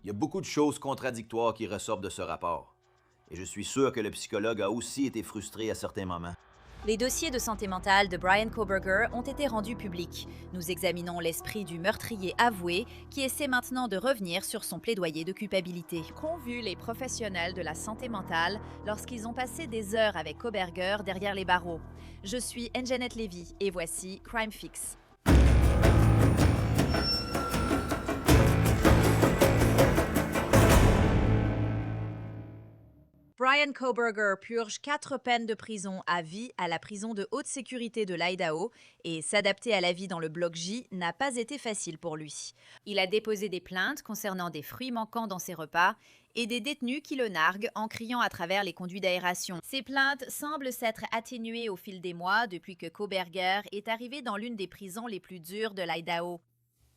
Il y a beaucoup de choses contradictoires qui ressortent de ce rapport. Et je suis sûr que le psychologue a aussi été frustré à certains moments. Les dossiers de santé mentale de Brian Koberger ont été rendus publics. Nous examinons l'esprit du meurtrier avoué qui essaie maintenant de revenir sur son plaidoyer de culpabilité. Qu'ont vu les professionnels de la santé mentale lorsqu'ils ont passé des heures avec Koberger derrière les barreaux? Je suis Enjanet Levy et voici Crime Fix. Brian Koberger purge 4 peines de prison à vie à la prison de haute sécurité de l'Idaho et s'adapter à la vie dans le bloc J n'a pas été facile pour lui. Il a déposé des plaintes concernant des fruits manquants dans ses repas et des détenus qui le narguent en criant à travers les conduits d'aération. Ces plaintes semblent s'être atténuées au fil des mois depuis que Koberger est arrivé dans l'une des prisons les plus dures de l'Idaho.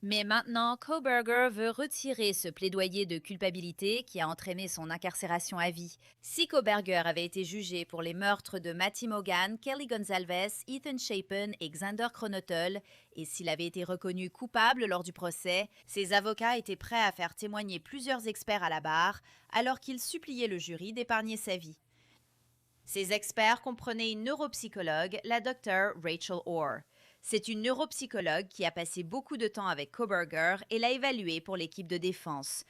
Mais maintenant, Koberger veut retirer ce plaidoyer de culpabilité qui a entraîné son incarcération à vie. Si Koberger avait été jugé pour les meurtres de Matty Mogan, Kelly Gonzalez, Ethan Chapin et Xander Chronotel, et s'il avait été reconnu coupable lors du procès, ses avocats étaient prêts à faire témoigner plusieurs experts à la barre, alors qu'ils suppliaient le jury d'épargner sa vie. Ces experts comprenaient une neuropsychologue, la docteure Rachel Orr. C'est une neuropsychologue qui a passé beaucoup de temps avec Koberger et l'a évalué pour l'équipe de défense.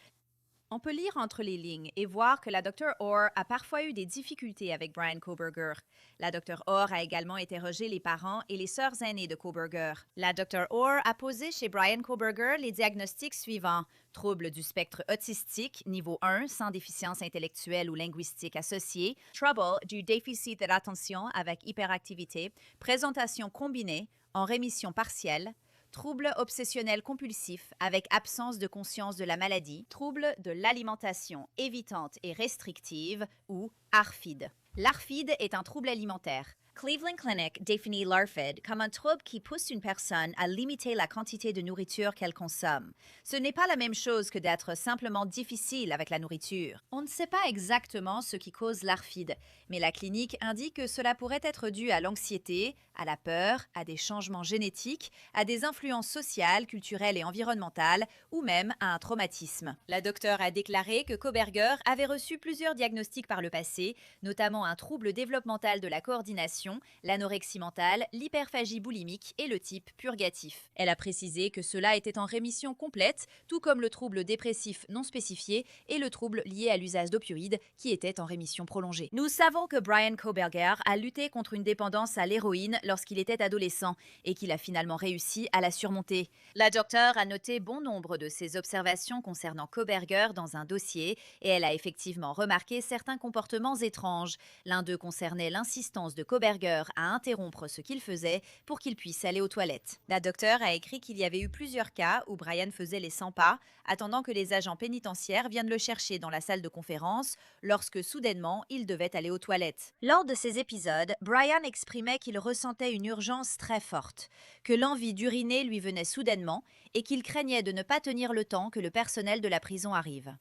On peut lire entre les lignes et voir que la Dr. Orr a parfois eu des difficultés avec Brian Koberger. La Dr. Orr a également interrogé les parents et les sœurs aînées de Koberger. La Dr. Orr a posé chez Brian Koberger les diagnostics suivants: troubles du spectre autistique, niveau 1, sans déficience intellectuelle ou linguistique associée, trouble du déficit de l'attention avec hyperactivité, présentation combinée, en rémission partielle, trouble obsessionnel compulsif avec absence de conscience de la maladie, trouble de l'alimentation évitante et restrictive ou ARFID. L'ARFID est un trouble alimentaire. Cleveland Clinic définit l'ARFID comme un trouble qui pousse une personne à limiter la quantité de nourriture qu'elle consomme. Ce n'est pas la même chose que d'être simplement difficile avec la nourriture. On ne sait pas exactement ce qui cause l'ARFID, mais la clinique indique que cela pourrait être dû à l'anxiété, à la peur, à des changements génétiques, à des influences sociales, culturelles et environnementales, ou même à un traumatisme. La docteure a déclaré que Koberger avait reçu plusieurs diagnostics par le passé, notamment un trouble développemental de la coordination, l'anorexie mentale, l'hyperphagie boulimique et le type purgatif. Elle a précisé que cela était en rémission complète, tout comme le trouble dépressif non spécifié et le trouble lié à l'usage d'opioïdes qui était en rémission prolongée. Nous savons que Brian Koberger a lutté contre une dépendance à l'héroïne lorsqu'il était adolescent et qu'il a finalement réussi à la surmonter. La docteure a noté bon nombre de ses observations concernant Koberger dans un dossier et elle a effectivement remarqué certains comportements étranges. L'un d'eux concernait l'insistance de Koberger à interrompre ce qu'il faisait pour qu'il puisse aller aux toilettes. La docteure a écrit qu'il y avait eu plusieurs cas où Brian faisait les 100 pas, attendant que les agents pénitentiaires viennent le chercher dans la salle de conférence lorsque soudainement il devait aller aux toilettes. Lors de ces épisodes, Brian exprimait qu'il ressentait une urgence très forte, que l'envie d'uriner lui venait soudainement et qu'il craignait de ne pas tenir le temps que le personnel de la prison arrive.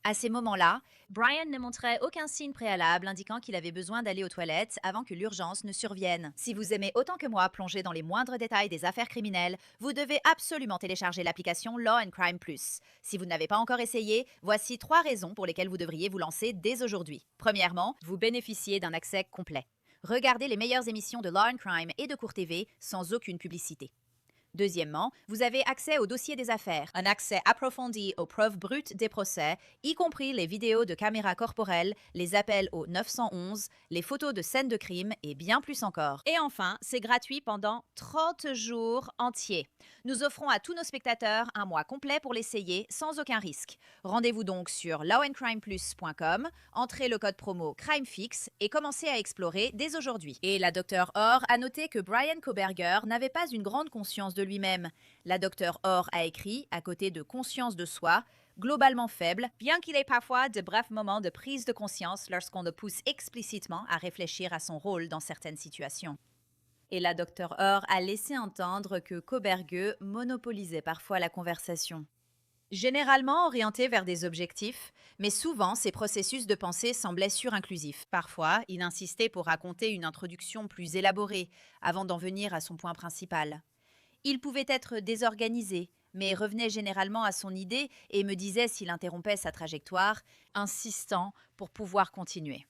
À ces moments-là, Brian ne montrait aucun signe préalable indiquant qu'il avait besoin d'aller aux toilettes avant que l'urgence ne survienne. Si vous aimez autant que moi plonger dans les moindres détails des affaires criminelles, vous devez absolument télécharger l'application Law and Crime Plus. Si vous n'avez pas encore essayé, voici 3 raisons pour lesquelles vous devriez vous lancer dès aujourd'hui. Premièrement, vous bénéficiez d'un accès complet. Regardez les meilleures émissions de Law and Crime et de Court TV sans aucune publicité. Deuxièmement, vous avez accès au dossier des affaires, un accès approfondi aux preuves brutes des procès, y compris les vidéos de caméras corporelles, les appels au 911, les photos de scènes de crime et bien plus encore. Et enfin, c'est gratuit pendant 30 jours entiers. Nous offrons à tous nos spectateurs un mois complet pour l'essayer sans aucun risque. Rendez-vous donc sur lawandcrimeplus.com, entrez le code promo CRIMEFIX et commencez à explorer dès aujourd'hui. Et la Dr. Orr a noté que Brian Koberger n'avait pas une grande conscience de lui-même. La Dr. Orr a écrit, à côté de conscience de soi, globalement faible, bien qu'il ait parfois de brefs moments de prise de conscience lorsqu'on le pousse explicitement à réfléchir à son rôle dans certaines situations. Et la Dr. Orr a laissé entendre que Koberger monopolisait parfois la conversation. Généralement orienté vers des objectifs, mais souvent ses processus de pensée semblaient surinclusifs. Parfois, il insistait pour raconter une introduction plus élaborée, avant d'en venir à son point principal. Il pouvait être désorganisé, mais revenait généralement à son idée et me disait s'il interrompait sa trajectoire, insistant pour pouvoir continuer.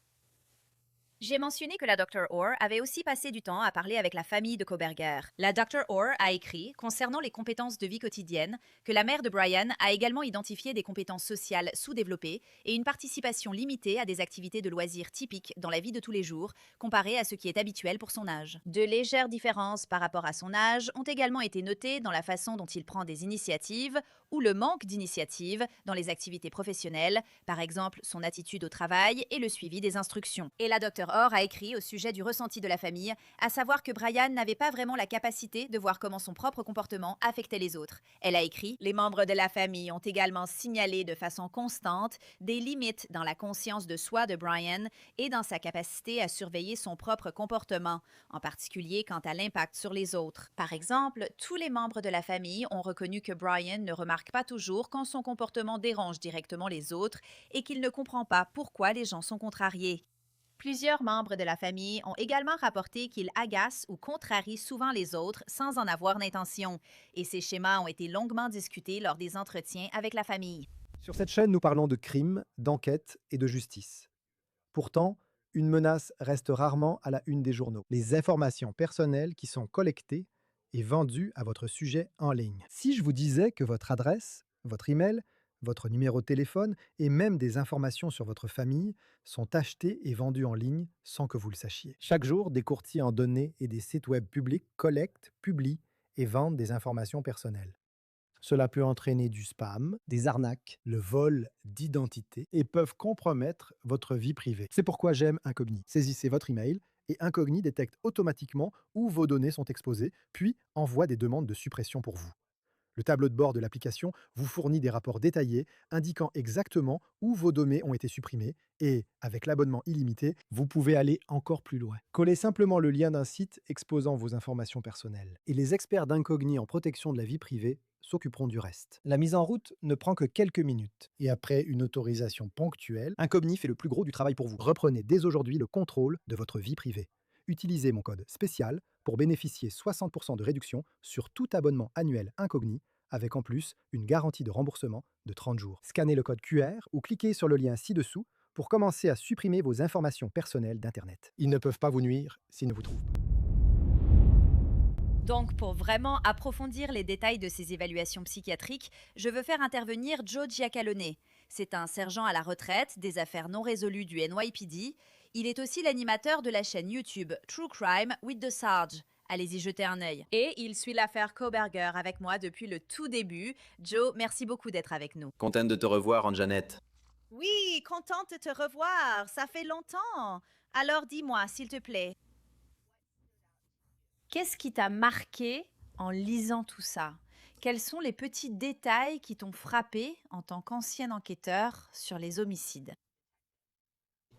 J'ai mentionné que la Dr. Orr avait aussi passé du temps à parler avec la famille de Koberger. La Dr. Orr a écrit, concernant les compétences de vie quotidienne, que la mère de Brian a également identifié des compétences sociales sous-développées et une participation limitée à des activités de loisirs typiques dans la vie de tous les jours, comparée à ce qui est habituel pour son âge. De légères différences par rapport à son âge ont également été notées dans la façon dont il prend des initiatives ou le manque d'initiative dans les activités professionnelles, par exemple son attitude au travail et le suivi des instructions. Et la Dr. Orr a écrit au sujet du ressenti de la famille, à savoir que Brian n'avait pas vraiment la capacité de voir comment son propre comportement affectait les autres. Elle a écrit « Les membres de la famille ont également signalé de façon constante des limites dans la conscience de soi de Brian et dans sa capacité à surveiller son propre comportement, en particulier quant à l'impact sur les autres. Par exemple, tous les membres de la famille ont reconnu que Brian ne remarque pas toujours quand son comportement dérange directement les autres et qu'il ne comprend pas pourquoi les gens sont contrariés. Plusieurs membres de la famille ont également rapporté qu'il agace ou contrarie souvent les autres sans en avoir l'intention, et ces schémas ont été longuement discutés lors des entretiens avec la famille. Sur cette chaîne, nous parlons de crimes, d'enquêtes et de justice. Pourtant, une menace reste rarement à la une des journaux. Les informations personnelles qui sont collectées et vendues à votre sujet en ligne. Si je vous disais que votre adresse, votre email, votre numéro de téléphone et même des informations sur votre famille sont achetées et vendues en ligne sans que vous le sachiez. Chaque jour, des courtiers en données et des sites web publics collectent, publient et vendent des informations personnelles. Cela peut entraîner du spam, des arnaques, le vol d'identité et peuvent compromettre votre vie privée. C'est pourquoi j'aime Incogni. Saisissez votre email et Incogni détecte automatiquement où vos données sont exposées, puis envoie des demandes de suppression pour vous. Le tableau de bord de l'application vous fournit des rapports détaillés indiquant exactement où vos données ont été supprimées et, avec l'abonnement illimité, vous pouvez aller encore plus loin. Collez simplement le lien d'un site exposant vos informations personnelles et les experts d'Incogni en protection de la vie privée s'occuperont du reste. La mise en route ne prend que quelques minutes et après une autorisation ponctuelle, Incogni fait le plus gros du travail pour vous. Reprenez dès aujourd'hui le contrôle de votre vie privée. Utilisez mon code spécial pour bénéficier 60% de réduction sur tout abonnement annuel Incogni, avec en plus une garantie de remboursement de 30 jours. Scannez le code QR ou cliquez sur le lien ci-dessous pour commencer à supprimer vos informations personnelles d'Internet. Ils ne peuvent pas vous nuire s'ils ne vous trouvent pas. Donc, pour vraiment approfondir les détails de ces évaluations psychiatriques, je veux faire intervenir Joe Giacalone. C'est un sergent à la retraite des affaires non résolues du NYPD. Il est aussi l'animateur de la chaîne YouTube True Crime with the Sarge. Allez-y jeter un œil. Et il suit l'affaire Koberger avec moi depuis le tout début. Joe, merci beaucoup d'être avec nous. Contente de te revoir, Anne-Jeannette. Oui, contente de te revoir. Ça fait longtemps. Alors dis-moi, s'il te plaît, qu'est-ce qui t'a marqué en lisant tout ça? Quels sont les petits détails qui t'ont frappé en tant qu'ancien enquêteur sur les homicides?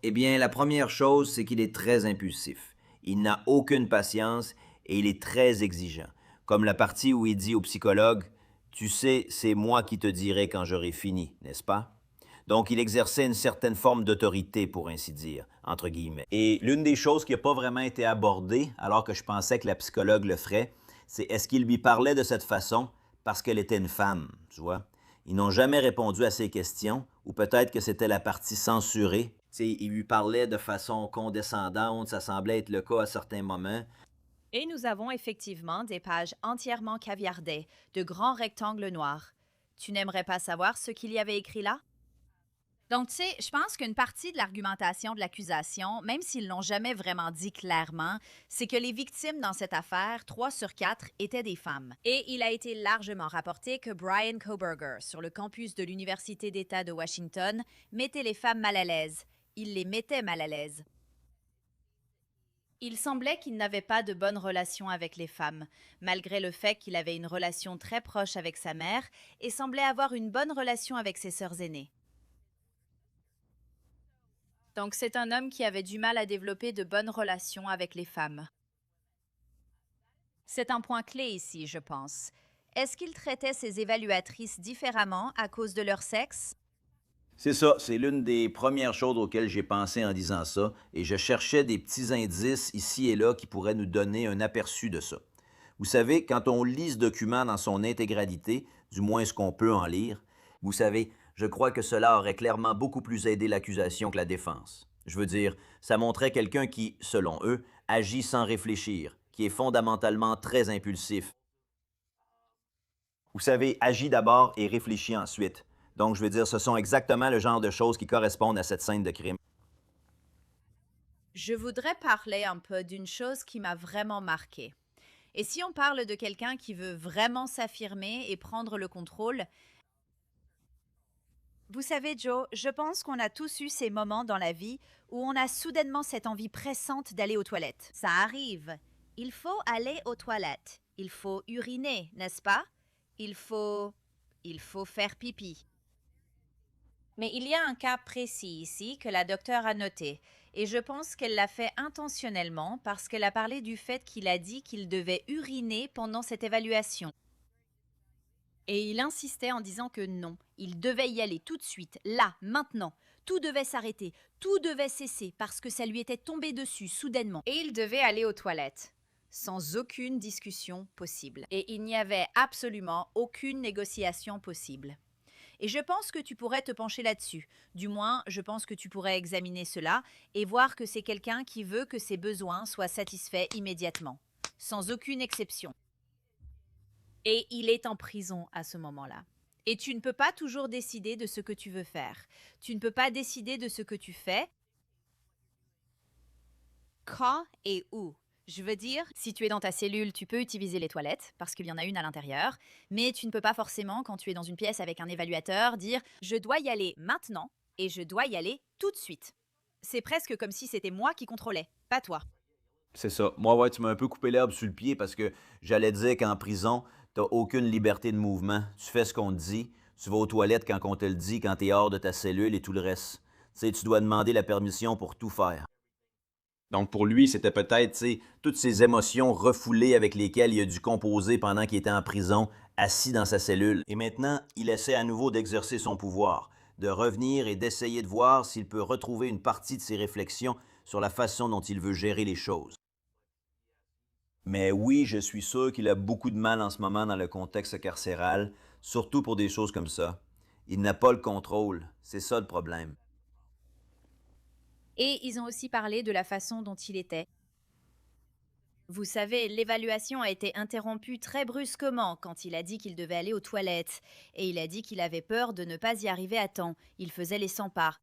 Eh bien, la première chose, c'est qu'il est très impulsif. Il n'a aucune patience et il est très exigeant. Comme la partie où il dit au psychologue « Tu sais, c'est moi qui te dirai quand j'aurai fini, n'est-ce pas? » Donc, il exerçait une certaine forme d'autorité, pour ainsi dire, entre guillemets. Et l'une des choses qui n'a pas vraiment été abordée, alors que je pensais que la psychologue le ferait, c'est est-ce qu'il lui parlait de cette façon parce qu'elle était une femme, tu vois? Ils n'ont jamais répondu à ces questions, ou peut-être que c'était la partie censurée. T'sais, il lui parlait de façon condescendante, ça semblait être le cas à certains moments. Et nous avons effectivement des pages entièrement caviardées, de grands rectangles noirs. Tu n'aimerais pas savoir ce qu'il y avait écrit là? Donc, tu sais, je pense qu'une partie de l'argumentation de l'accusation, même s'ils l'ont jamais vraiment dit clairement, c'est que les victimes dans cette affaire, 3 sur 4, étaient des femmes. Et il a été largement rapporté que Brian Koberger, sur le campus de l'Université d'État de Washington, mettait les femmes mal à l'aise. Il les mettait mal à l'aise. Il semblait qu'il n'avait pas de bonne relation avec les femmes, malgré le fait qu'il avait une relation très proche avec sa mère et semblait avoir une bonne relation avec ses sœurs aînées. Donc c'est un homme qui avait du mal à développer de bonnes relations avec les femmes. C'est un point clé ici, je pense. Est-ce qu'il traitait ses évaluatrices différemment à cause de leur sexe? C'est ça, c'est l'une des premières choses auxquelles j'ai pensé en disant ça, et je cherchais des petits indices ici et là qui pourraient nous donner un aperçu de ça. Vous savez, quand on lit ce document dans son intégralité, du moins ce qu'on peut en lire. Vous savez, je crois que cela aurait clairement beaucoup plus aidé l'accusation que la défense. Je veux dire, ça montrait quelqu'un qui, selon eux, agit sans réfléchir, qui est fondamentalement très impulsif. Vous savez, agit d'abord et réfléchit ensuite. Donc, je veux dire, ce sont exactement le genre de choses qui correspondent à cette scène de crime. Je voudrais parler un peu d'une chose qui m'a vraiment marquée. Et si on parle de quelqu'un qui veut vraiment s'affirmer et prendre le contrôle, vous savez, Joe, je pense qu'on a tous eu ces moments dans la vie où on a soudainement cette envie pressante d'aller aux toilettes. Ça arrive. Il faut aller aux toilettes. Il faut uriner, n'est-ce pas? Il faut... Il faut faire pipi. Mais il y a un cas précis ici que la docteure a noté, et je pense qu'elle l'a fait intentionnellement parce qu'elle a parlé du fait qu'il a dit qu'il devait uriner pendant cette évaluation. Et il insistait en disant que non, il devait y aller tout de suite, là, maintenant. Tout devait s'arrêter, tout devait cesser parce que ça lui était tombé dessus soudainement. Et il devait aller aux toilettes, sans aucune discussion possible. Et il n'y avait absolument aucune négociation possible. Et je pense que tu pourrais te pencher là-dessus. Du moins, je pense que tu pourrais examiner cela et voir que c'est quelqu'un qui veut que ses besoins soient satisfaits immédiatement, sans aucune exception. Et il est en prison à ce moment-là. Et tu ne peux pas toujours décider de ce que tu veux faire. Tu ne peux pas décider de ce que tu fais, quand et où. Je veux dire, si tu es dans ta cellule, tu peux utiliser les toilettes, parce qu'il y en a une à l'intérieur, mais tu ne peux pas forcément, quand tu es dans une pièce avec un évaluateur, dire « je dois y aller maintenant et je dois y aller tout de suite ». C'est presque comme si c'était moi qui contrôlais, pas toi. C'est ça. Moi, ouais, tu m'as un peu coupé l'herbe sur le pied parce que j'allais dire qu'en prison, t'as aucune liberté de mouvement. Tu fais ce qu'on te dit, tu vas aux toilettes quand on te le dit, quand t'es hors de ta cellule et tout le reste. Tu sais, tu dois demander la permission pour tout faire. Donc pour lui, c'était peut-être, tu sais, toutes ces émotions refoulées avec lesquelles il a dû composer pendant qu'il était en prison, assis dans sa cellule. Et maintenant, il essaie à nouveau d'exercer son pouvoir, de revenir et d'essayer de voir s'il peut retrouver une partie de ses réflexions sur la façon dont il veut gérer les choses. Mais oui, je suis sûr qu'il a beaucoup de mal en ce moment dans le contexte carcéral, surtout pour des choses comme ça. Il n'a pas le contrôle, c'est ça le problème. Et ils ont aussi parlé de la façon dont il était. Vous savez, l'évaluation a été interrompue très brusquement quand il a dit qu'il devait aller aux toilettes. Et il a dit qu'il avait peur de ne pas y arriver à temps. Il faisait les 100 pas.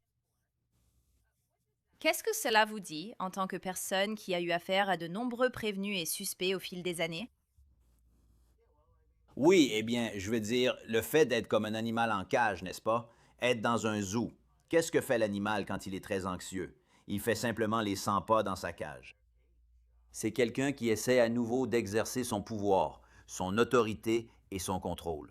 Qu'est-ce que cela vous dit en tant que personne qui a eu affaire à de nombreux prévenus et suspects au fil des années? Oui, eh bien, je veux dire, le fait d'être comme un animal en cage, n'est-ce pas? Être dans un zoo. Qu'est-ce que fait l'animal quand il est très anxieux? Il fait simplement les 100 pas dans sa cage. C'est quelqu'un qui essaie à nouveau d'exercer son pouvoir, son autorité et son contrôle.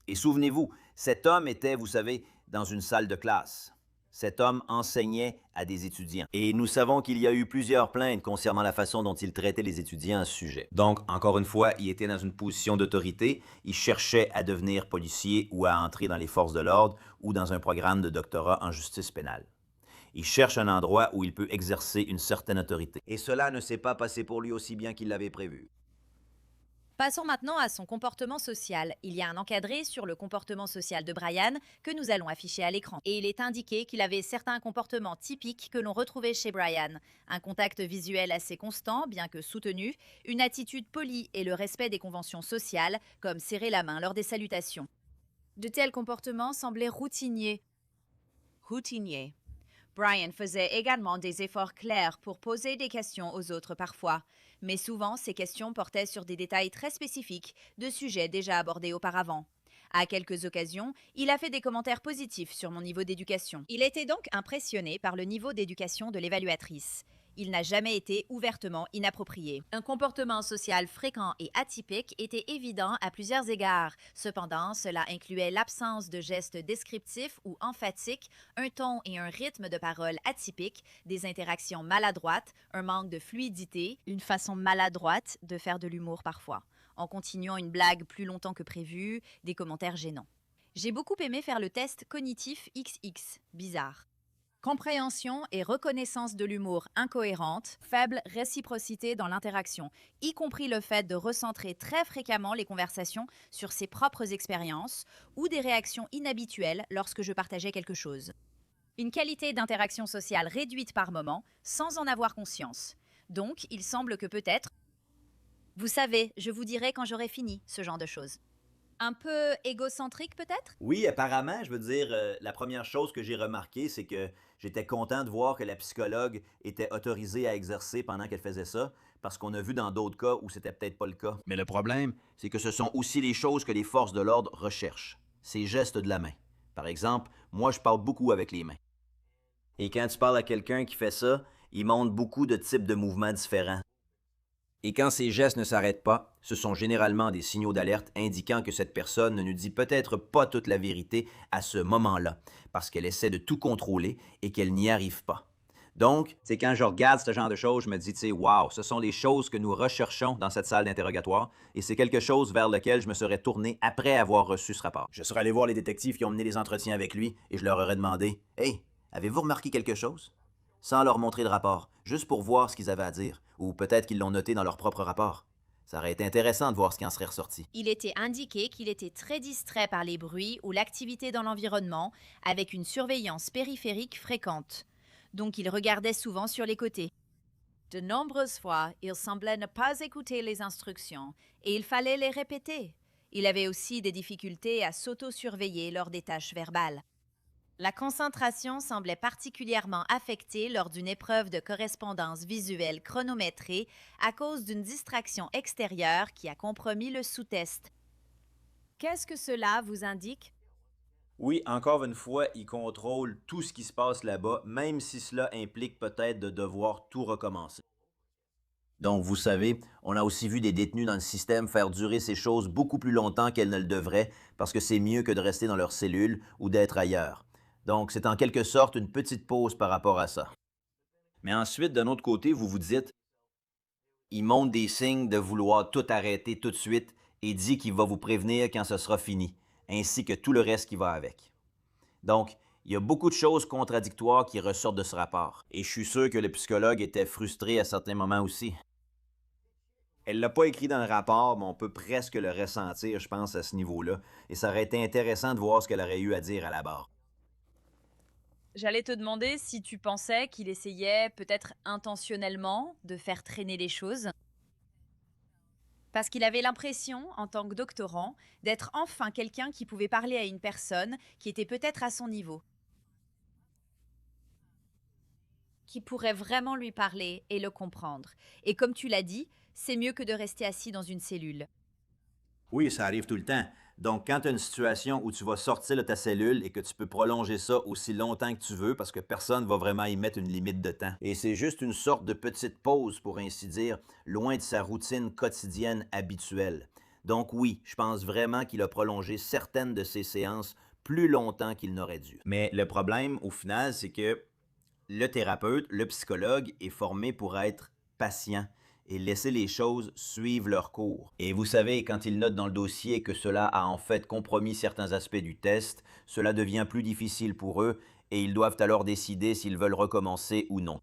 Et souvenez-vous, cet homme était, vous savez, dans une salle de classe. Cet homme enseignait à des étudiants. Et nous savons qu'il y a eu plusieurs plaintes concernant la façon dont il traitait les étudiants à ce sujet. Donc, encore une fois, il était dans une position d'autorité. Il cherchait à devenir policier ou à entrer dans les forces de l'ordre ou dans un programme de doctorat en justice pénale. Il cherche un endroit où il peut exercer une certaine autorité. Et cela ne s'est pas passé pour lui aussi bien qu'il l'avait prévu. Passons maintenant à son comportement social. Il y a un encadré sur le comportement social de Brian que nous allons afficher à l'écran. Et il est indiqué qu'il avait certains comportements typiques que l'on retrouvait chez Brian. Un contact visuel assez constant, bien que soutenu, une attitude polie et le respect des conventions sociales, comme serrer la main lors des salutations. De tels comportements semblaient routiniers. Routiniers. Brian faisait également des efforts clairs pour poser des questions aux autres parfois, mais souvent ces questions portaient sur des détails très spécifiques de sujets déjà abordés auparavant. À quelques occasions, il a fait des commentaires positifs sur mon niveau d'éducation. Il était donc impressionné par le niveau d'éducation de l'évaluatrice. Il n'a jamais été ouvertement inapproprié. Un comportement social fréquent et atypique était évident à plusieurs égards. Cependant, cela incluait l'absence de gestes descriptifs ou emphatiques, un ton et un rythme de parole atypiques, des interactions maladroites, un manque de fluidité, une façon maladroite de faire de l'humour parfois, en continuant une blague plus longtemps que prévu, des commentaires gênants. J'ai beaucoup aimé faire le test cognitif XX, bizarre. Compréhension et reconnaissance de l'humour incohérente, faible réciprocité dans l'interaction, y compris le fait de recentrer très fréquemment les conversations sur ses propres expériences ou des réactions inhabituelles lorsque je partageais quelque chose. Une qualité d'interaction sociale réduite par moment, sans en avoir conscience. Donc, il semble que peut-être, vous savez, je vous dirai quand j'aurai fini, ce genre de choses. Un peu égocentrique peut-être? Oui, apparemment, je veux dire, la première chose que j'ai remarqué, c'est que j'étais content de voir que la psychologue était autorisée à exercer pendant qu'elle faisait ça, parce qu'on a vu dans d'autres cas où c'était peut-être pas le cas. Mais le problème, c'est que ce sont aussi les choses que les forces de l'ordre recherchent, ces gestes de la main. Par exemple, moi, je parle beaucoup avec les mains. Et quand tu parles à quelqu'un qui fait ça, il montre beaucoup de types de mouvements différents. Et quand ces gestes ne s'arrêtent pas, ce sont généralement des signaux d'alerte indiquant que cette personne ne nous dit peut-être pas toute la vérité à ce moment-là, parce qu'elle essaie de tout contrôler et qu'elle n'y arrive pas. Donc, c'est quand je regarde ce genre de choses, je me dis, tu sais, wow, ce sont les choses que nous recherchons dans cette salle d'interrogatoire, et c'est quelque chose vers lequel je me serais tourné après avoir reçu ce rapport. Je serais allé voir les détectives qui ont mené les entretiens avec lui, et je leur aurais demandé, hey, avez-vous remarqué quelque chose? Sans leur montrer le rapport, juste pour voir ce qu'ils avaient à dire, ou peut-être qu'ils l'ont noté dans leur propre rapport. Ça aurait été intéressant de voir ce qui en serait ressorti. Il était indiqué qu'il était très distrait par les bruits ou l'activité dans l'environnement, avec une surveillance périphérique fréquente. Donc il regardait souvent sur les côtés. De nombreuses fois, il semblait ne pas écouter les instructions, et il fallait les répéter. Il avait aussi des difficultés à s'auto-surveiller lors des tâches verbales. La concentration semblait particulièrement affectée lors d'une épreuve de correspondance visuelle chronométrée à cause d'une distraction extérieure qui a compromis le sous-test. Qu'est-ce que cela vous indique? Oui, encore une fois, il contrôle tout ce qui se passe là-bas, même si cela implique peut-être de devoir tout recommencer. Donc, vous savez, on a aussi vu des détenus dans le système faire durer ces choses beaucoup plus longtemps qu'elles ne le devraient, parce que c'est mieux que de rester dans leur cellule ou d'être ailleurs. Donc, c'est en quelque sorte une petite pause par rapport à ça. Mais ensuite, d'un autre côté, vous vous dites, il montre des signes de vouloir tout arrêter tout de suite et dit qu'il va vous prévenir quand ce sera fini, ainsi que tout le reste qui va avec. Donc, il y a beaucoup de choses contradictoires qui ressortent de ce rapport. Et je suis sûr que le psychologue était frustré à certains moments aussi. Elle l'a pas écrit dans le rapport, mais on peut presque le ressentir, je pense, à ce niveau-là. Et ça aurait été intéressant de voir ce qu'elle aurait eu à dire à la barre. J'allais te demander si tu pensais qu'il essayait peut-être intentionnellement de faire traîner les choses. Parce qu'il avait l'impression, en tant que doctorant, d'être enfin quelqu'un qui pouvait parler à une personne qui était peut-être à son niveau, qui pourrait vraiment lui parler et le comprendre. Et comme tu l'as dit, c'est mieux que de rester assis dans une cellule. Oui, ça arrive tout le temps. Donc, quand tu as une situation où tu vas sortir de ta cellule et que tu peux prolonger ça aussi longtemps que tu veux parce que personne va vraiment y mettre une limite de temps. Et c'est juste une sorte de petite pause, pour ainsi dire, loin de sa routine quotidienne habituelle. Donc oui, je pense vraiment qu'il a prolongé certaines de ses séances plus longtemps qu'il n'aurait dû. Mais le problème, au final, c'est que le thérapeute, le psychologue, est formé pour être patient et laisser les choses suivre leur cours. Et vous savez, quand ils notent dans le dossier que cela a en fait compromis certains aspects du test, cela devient plus difficile pour eux et ils doivent alors décider s'ils veulent recommencer ou non.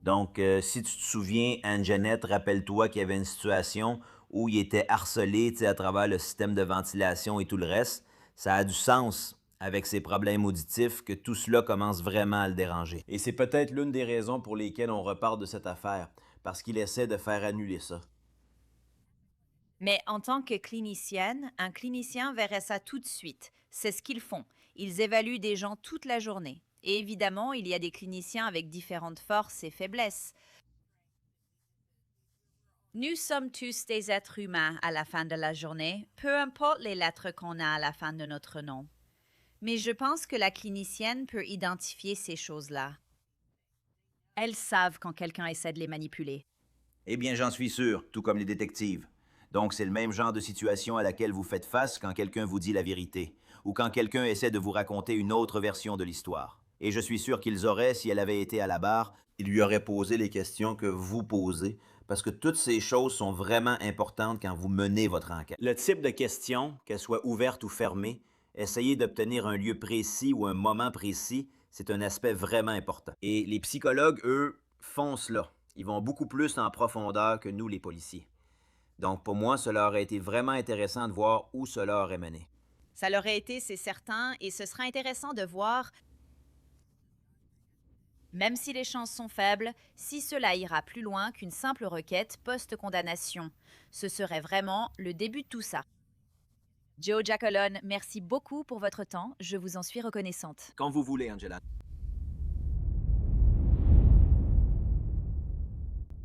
Donc, si tu te souviens, Anne-Jeannette, rappelle-toi qu'il y avait une situation où il était harcelé à travers le système de ventilation et tout le reste. Ça a du sens avec ses problèmes auditifs que tout cela commence vraiment à le déranger. Et c'est peut-être l'une des raisons pour lesquelles on repart de cette affaire, parce qu'il essaie de faire annuler ça. Mais en tant que clinicienne, un clinicien verrait ça tout de suite. C'est ce qu'ils font. Ils évaluent des gens toute la journée. Et évidemment, il y a des cliniciens avec différentes forces et faiblesses. Nous sommes tous des êtres humains à la fin de la journée, peu importe les lettres qu'on a à la fin de notre nom. Mais je pense que la clinicienne peut identifier ces choses-là. Elles savent quand quelqu'un essaie de les manipuler. Eh bien, j'en suis sûr, tout comme les détectives. Donc, c'est le même genre de situation à laquelle vous faites face quand quelqu'un vous dit la vérité, ou quand quelqu'un essaie de vous raconter une autre version de l'histoire. Et je suis sûr qu'ils auraient, si elle avait été à la barre, ils lui auraient posé les questions que vous posez, parce que toutes ces choses sont vraiment importantes quand vous menez votre enquête. Le type de questions, qu'elles soient ouvertes ou fermées, Essayer d'obtenir un lieu précis ou un moment précis, c'est un aspect vraiment important. Et les psychologues, eux, font cela. Ils vont beaucoup plus en profondeur que nous, les policiers. Donc, pour moi, cela aurait été vraiment intéressant de voir où cela aurait mené. Ça l'aurait été, c'est certain, et ce sera intéressant de voir, même si les chances sont faibles, si cela ira plus loin qu'une simple requête post-condamnation. Ce serait vraiment le début de tout ça. Joe Giacolone, merci beaucoup pour votre temps, je vous en suis reconnaissante. Quand vous voulez, Angela.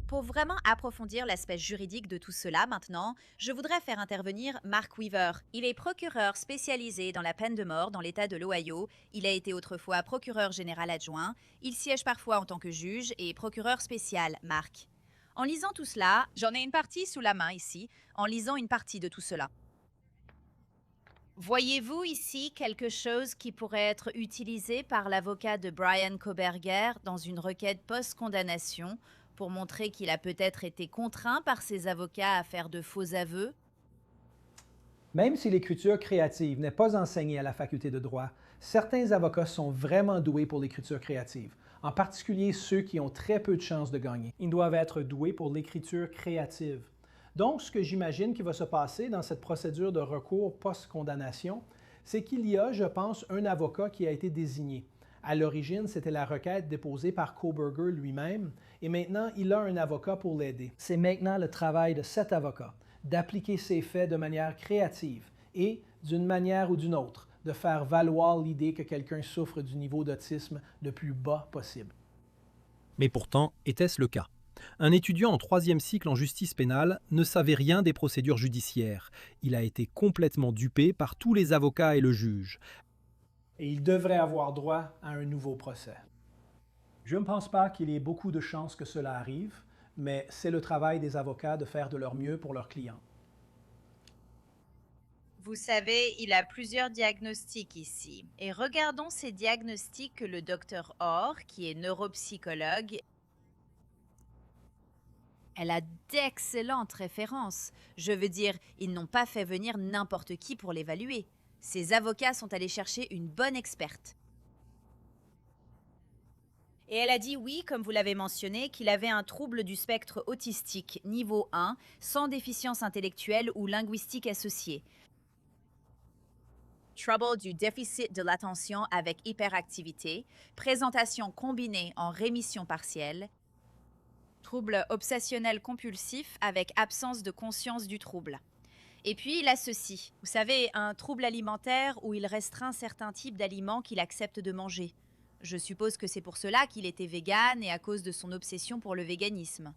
Pour vraiment approfondir l'aspect juridique de tout cela maintenant, je voudrais faire intervenir Mark Weaver. Il est procureur spécialisé dans la peine de mort dans l'État de l'Ohio. Il a été autrefois procureur général adjoint. Il siège parfois en tant que juge et procureur spécial, Mark. En lisant tout cela, j'en ai une partie sous la main ici, en lisant une partie de tout cela. Voyez-vous ici quelque chose qui pourrait être utilisé par l'avocat de Brian Koberger dans une requête post-condamnation pour montrer qu'il a peut-être été contraint par ses avocats à faire de faux aveux? Même si l'écriture créative n'est pas enseignée à la faculté de droit, certains avocats sont vraiment doués pour l'écriture créative, en particulier ceux qui ont très peu de chances de gagner. Ils doivent être doués pour l'écriture créative. Donc, ce que j'imagine qui va se passer dans cette procédure de recours post-condamnation, c'est qu'il y a, je pense, un avocat qui a été désigné. À l'origine, c'était la requête déposée par Koberger lui-même, et maintenant, il a un avocat pour l'aider. C'est maintenant le travail de cet avocat d'appliquer ces faits de manière créative et, d'une manière ou d'une autre, de faire valoir l'idée que quelqu'un souffre du niveau d'autisme le plus bas possible. Mais pourtant, était-ce le cas? Un étudiant en 3e cycle en justice pénale ne savait rien des procédures judiciaires. Il a été complètement dupé par tous les avocats et le juge. Et il devrait avoir droit à un nouveau procès. Je ne pense pas qu'il y ait beaucoup de chances que cela arrive, mais c'est le travail des avocats de faire de leur mieux pour leurs clients. Vous savez, il a plusieurs diagnostics ici. Et regardons ces diagnostics que le docteur Orr, qui est neuropsychologue, elle a d'excellentes références. Je veux dire, ils n'ont pas fait venir n'importe qui pour l'évaluer. Ces avocats sont allés chercher une bonne experte. Et elle a dit oui, comme vous l'avez mentionné, qu'il avait un trouble du spectre autistique niveau 1, sans déficience intellectuelle ou linguistique associée. Trouble du déficit de l'attention avec hyperactivité, présentation combinée en rémission partielle, trouble obsessionnel compulsif avec absence de conscience du trouble. Et puis, il a ceci. Vous savez, un trouble alimentaire où il restreint certains types d'aliments qu'il accepte de manger. Je suppose que c'est pour cela qu'il était vegan et à cause de son obsession pour le véganisme.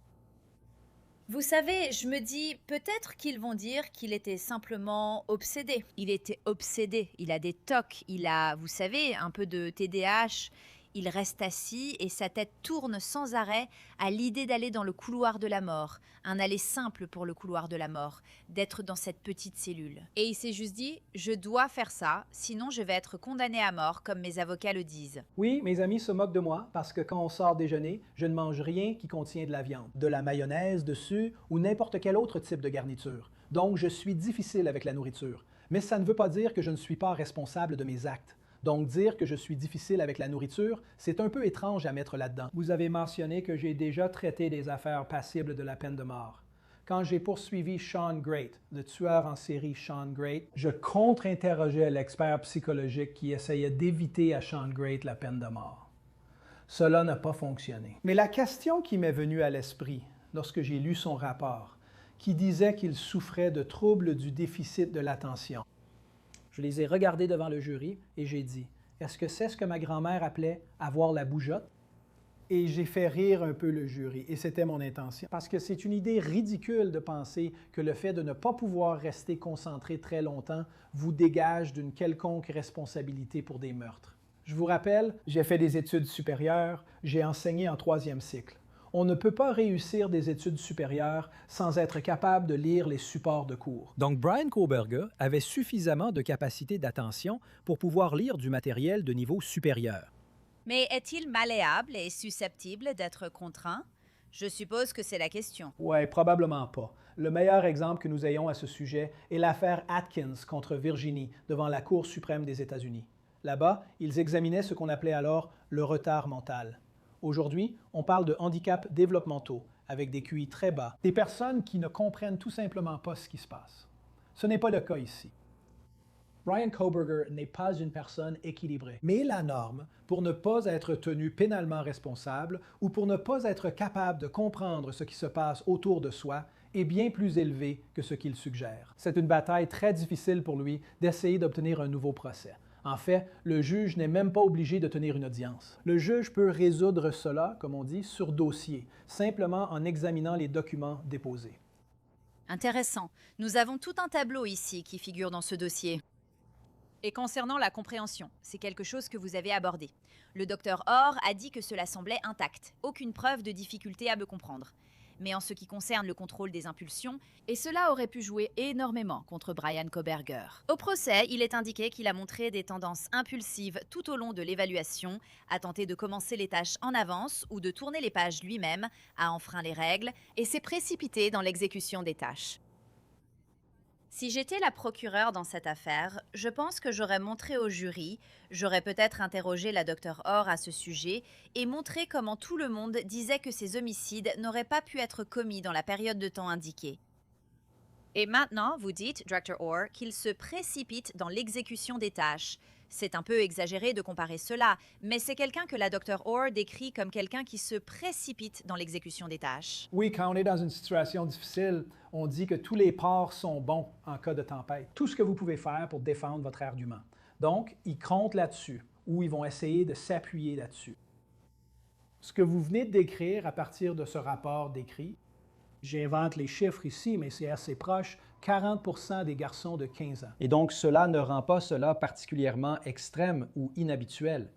Vous savez, je me dis, peut-être qu'ils vont dire qu'il était simplement obsédé. Il était obsédé, il a des TOC, il a, vous savez, un peu de TDAH. Il reste assis et sa tête tourne sans arrêt à l'idée d'aller dans le couloir de la mort. Un aller simple pour le couloir de la mort, d'être dans cette petite cellule. Et il s'est juste dit, je dois faire ça, sinon je vais être condamné à mort, comme mes avocats le disent. Oui, mes amis se moquent de moi parce que quand on sort déjeuner, je ne mange rien qui contient de la viande, de la mayonnaise dessus ou n'importe quel autre type de garniture. Donc, je suis difficile avec la nourriture. Mais ça ne veut pas dire que je ne suis pas responsable de mes actes. Donc, dire que je suis difficile avec la nourriture, c'est un peu étrange à mettre là-dedans. Vous avez mentionné que j'ai déjà traité des affaires passibles de la peine de mort. Quand j'ai poursuivi Sean Great, le tueur en série Sean Great, je contre-interrogeais l'expert psychologique qui essayait d'éviter à Sean Great la peine de mort. Cela n'a pas fonctionné. Mais la question qui m'est venue à l'esprit lorsque j'ai lu son rapport, qui disait qu'il souffrait de troubles du déficit de l'attention, je les ai regardés devant le jury et j'ai dit, est-ce que c'est ce que ma grand-mère appelait avoir la bougeotte? Et j'ai fait rire un peu le jury, et c'était mon intention. Parce que c'est une idée ridicule de penser que le fait de ne pas pouvoir rester concentré très longtemps vous dégage d'une quelconque responsabilité pour des meurtres. Je vous rappelle, j'ai fait des études supérieures, j'ai enseigné en 3e cycle. On ne peut pas réussir des études supérieures sans être capable de lire les supports de cours. Donc Brian Koberger avait suffisamment de capacité d'attention pour pouvoir lire du matériel de niveau supérieur. Mais est-il malléable et susceptible d'être contraint? Je suppose que c'est la question. Ouais, probablement pas. Le meilleur exemple que nous ayons à ce sujet est l'affaire Atkins contre Virginie devant la Cour suprême des États-Unis. Là-bas, ils examinaient ce qu'on appelait alors le retard mental. Aujourd'hui, on parle de handicaps développementaux avec des QI très bas, des personnes qui ne comprennent tout simplement pas ce qui se passe. Ce n'est pas le cas ici. Brian Kohberger n'est pas une personne équilibrée. Mais la norme, pour ne pas être tenu pénalement responsable ou pour ne pas être capable de comprendre ce qui se passe autour de soi, est bien plus élevée que ce qu'il suggère. C'est une bataille très difficile pour lui d'essayer d'obtenir un nouveau procès. En fait, le juge n'est même pas obligé de tenir une audience. Le juge peut résoudre cela, comme on dit, sur dossier, simplement en examinant les documents déposés. Intéressant. Nous avons tout un tableau ici qui figure dans ce dossier. Et concernant la compréhension, c'est quelque chose que vous avez abordé. Le docteur Orr a dit que cela semblait intact, aucune preuve de difficulté à me comprendre. Mais en ce qui concerne le contrôle des impulsions, et cela aurait pu jouer énormément contre Brian Kohberger. Au procès, il est indiqué qu'il a montré des tendances impulsives tout au long de l'évaluation, à tenter de commencer les tâches en avance ou de tourner les pages lui-même, a enfreint les règles et s'est précipité dans l'exécution des tâches. Si j'étais la procureure dans cette affaire, je pense que j'aurais montré au jury, j'aurais peut-être interrogé la Dr Orr à ce sujet et montré comment tout le monde disait que ces homicides n'auraient pas pu être commis dans la période de temps indiquée. Et maintenant, vous dites, Dr Orr, qu'il se précipite dans l'exécution des tâches. C'est un peu exagéré de comparer cela, mais c'est quelqu'un que la Dr Orr décrit comme quelqu'un qui se précipite dans l'exécution des tâches. Oui, quand on est dans une situation difficile, on dit que tous les ports sont bons en cas de tempête. Tout ce que vous pouvez faire pour défendre votre argument. Donc, ils comptent là-dessus, ou ils vont essayer de s'appuyer là-dessus. Ce que vous venez de décrire à partir de ce rapport décrit, j'invente les chiffres ici, mais c'est assez proche, 40% des garçons de 15 ans. Et donc, cela ne rend pas cela particulièrement extrême ou inhabituel.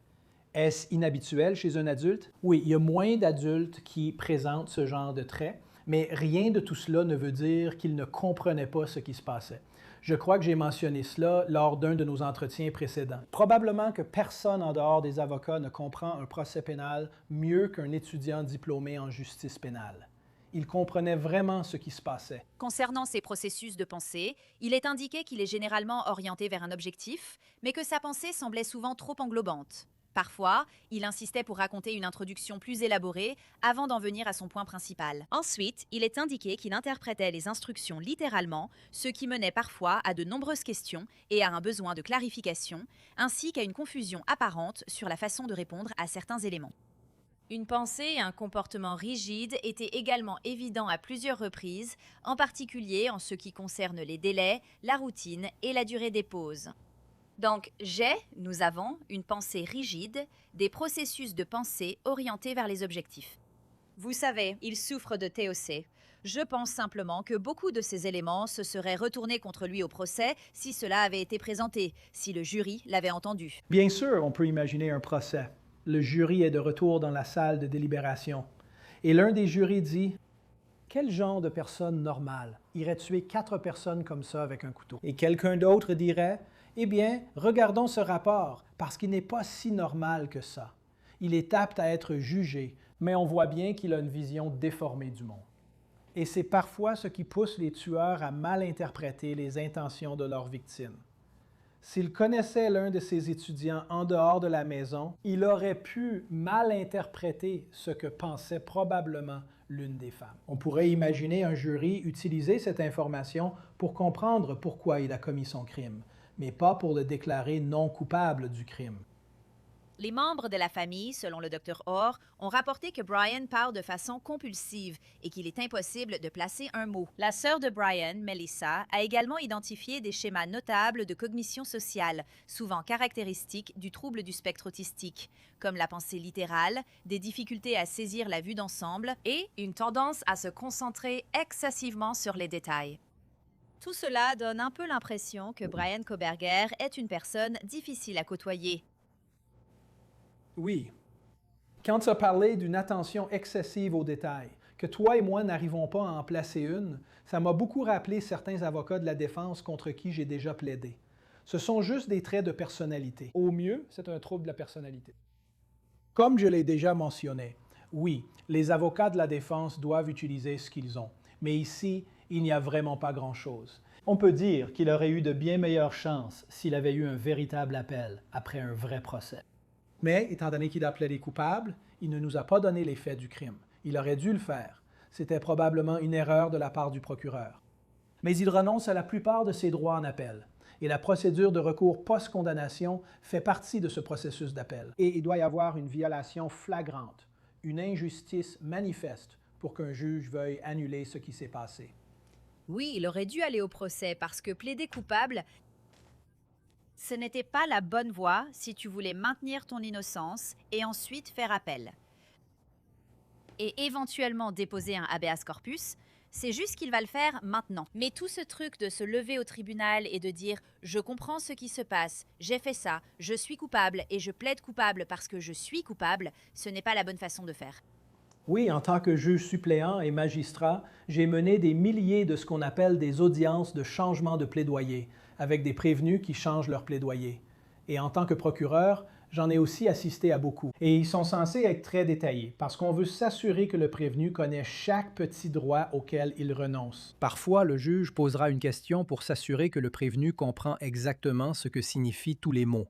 Est-ce inhabituel chez un adulte? Oui, il y a moins d'adultes qui présentent ce genre de traits, mais rien de tout cela ne veut dire qu'ils ne comprenaient pas ce qui se passait. Je crois que j'ai mentionné cela lors d'un de nos entretiens précédents. Probablement que personne en dehors des avocats ne comprend un procès pénal mieux qu'un étudiant diplômé en justice pénale. Il comprenait vraiment ce qui se passait. Concernant ses processus de pensée, il est indiqué qu'il est généralement orienté vers un objectif, mais que sa pensée semblait souvent trop englobante. Parfois, il insistait pour raconter une introduction plus élaborée avant d'en venir à son point principal. Ensuite, il est indiqué qu'il interprétait les instructions littéralement, ce qui menait parfois à de nombreuses questions et à un besoin de clarification, ainsi qu'à une confusion apparente sur la façon de répondre à certains éléments. Une pensée et un comportement rigide étaient également évidents à plusieurs reprises, en particulier en ce qui concerne les délais, la routine et la durée des pauses. Donc, nous avons une pensée rigide, des processus de pensée orientés vers les objectifs. Vous savez, il souffre de TOC. Je pense simplement que beaucoup de ces éléments se seraient retournés contre lui au procès si cela avait été présenté, si le jury l'avait entendu. Bien sûr, on peut imaginer un procès. Le jury est de retour dans la salle de délibération. Et l'un des jurys dit « Quel genre de personne normale irait tuer 4 personnes comme ça avec un couteau? » Et quelqu'un d'autre dirait « Eh bien, regardons ce rapport, parce qu'il n'est pas si normal que ça. Il est apte à être jugé, mais on voit bien qu'il a une vision déformée du monde. » Et c'est parfois ce qui pousse les tueurs à mal interpréter les intentions de leurs victimes. S'il connaissait l'un de ses étudiants en dehors de la maison, il aurait pu mal interpréter ce que pensait probablement l'une des femmes. On pourrait imaginer un jury utiliser cette information pour comprendre pourquoi il a commis son crime, mais pas pour le déclarer non coupable du crime. Les membres de la famille, selon le Dr Orr, ont rapporté que Brian parle de façon compulsive et qu'il est impossible de placer un mot. La sœur de Brian, Melissa, a également identifié des schémas notables de cognition sociale, souvent caractéristiques du trouble du spectre autistique, comme la pensée littérale, des difficultés à saisir la vue d'ensemble et une tendance à se concentrer excessivement sur les détails. Tout cela donne un peu l'impression que Brian Kohberger est une personne difficile à côtoyer. Oui. Quand tu as parlé d'une attention excessive aux détails, que toi et moi n'arrivons pas à en placer une, ça m'a beaucoup rappelé certains avocats de la défense contre qui j'ai déjà plaidé. Ce sont juste des traits de personnalité. Au mieux, c'est un trouble de la personnalité. Comme je l'ai déjà mentionné, Oui, les avocats de la défense doivent utiliser ce qu'ils ont. Mais ici, il n'y a vraiment pas grand-chose. On peut dire qu'il aurait eu de bien meilleures chances s'il avait eu un véritable appel après un vrai procès. Mais, étant donné qu'il a plaidé coupable, il ne nous a pas donné les faits du crime. Il aurait dû le faire. C'était probablement une erreur de la part du procureur. Mais il renonce à la plupart de ses droits en appel. Et la procédure de recours post-condamnation fait partie de ce processus d'appel. Et il doit y avoir une violation flagrante, une injustice manifeste pour qu'un juge veuille annuler ce qui s'est passé. Oui, il aurait dû aller au procès parce que plaider coupable, ce n'était pas la bonne voie si tu voulais maintenir ton innocence et ensuite faire appel. Et éventuellement déposer un habeas corpus, c'est juste qu'il va le faire maintenant. Mais tout ce truc de se lever au tribunal et de dire « Je comprends ce qui se passe, j'ai fait ça, je suis coupable et je plaide coupable parce que je suis coupable », ce n'est pas la bonne façon de faire. Oui, en tant que juge suppléant et magistrat, j'ai mené des milliers de ce qu'on appelle des audiences de changement de plaidoyer, avec des prévenus qui changent leur plaidoyer. Et en tant que procureur, j'en ai aussi assisté à beaucoup. Et ils sont censés être très détaillés, parce qu'on veut s'assurer que le prévenu connaît chaque petit droit auquel il renonce. Parfois, le juge posera une question pour s'assurer que le prévenu comprend exactement ce que signifient tous les mots.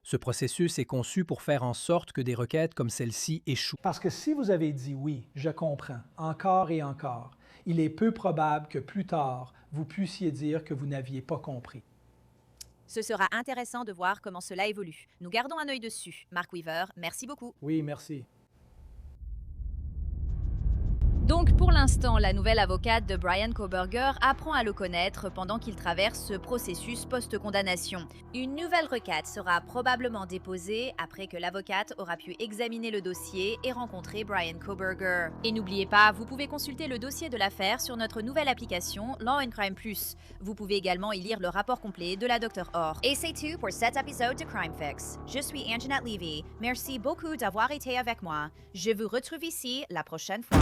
Ce processus est conçu pour faire en sorte que des requêtes comme celle-ci échouent. Parce que si vous avez dit oui, je comprends, encore et encore, il est peu probable que plus tard, vous puissiez dire que vous n'aviez pas compris. Ce sera intéressant de voir comment cela évolue. Nous gardons un œil dessus. Mark Weaver, merci beaucoup. Oui, merci. Donc pour l'instant, la nouvelle avocate de Bryan Kohberger apprend à le connaître pendant qu'il traverse ce processus post-condamnation. Une nouvelle requête sera probablement déposée après que l'avocate aura pu examiner le dossier et rencontrer Bryan Kohberger. Et n'oubliez pas, vous pouvez consulter le dossier de l'affaire sur notre nouvelle application Law and Crime Plus. Vous pouvez également y lire le rapport complet de la Dr. Orr. Et c'est tout pour cet épisode de Crime Fix. Je suis Anjanette Levy. Merci beaucoup d'avoir été avec moi. Je vous retrouve ici la prochaine fois.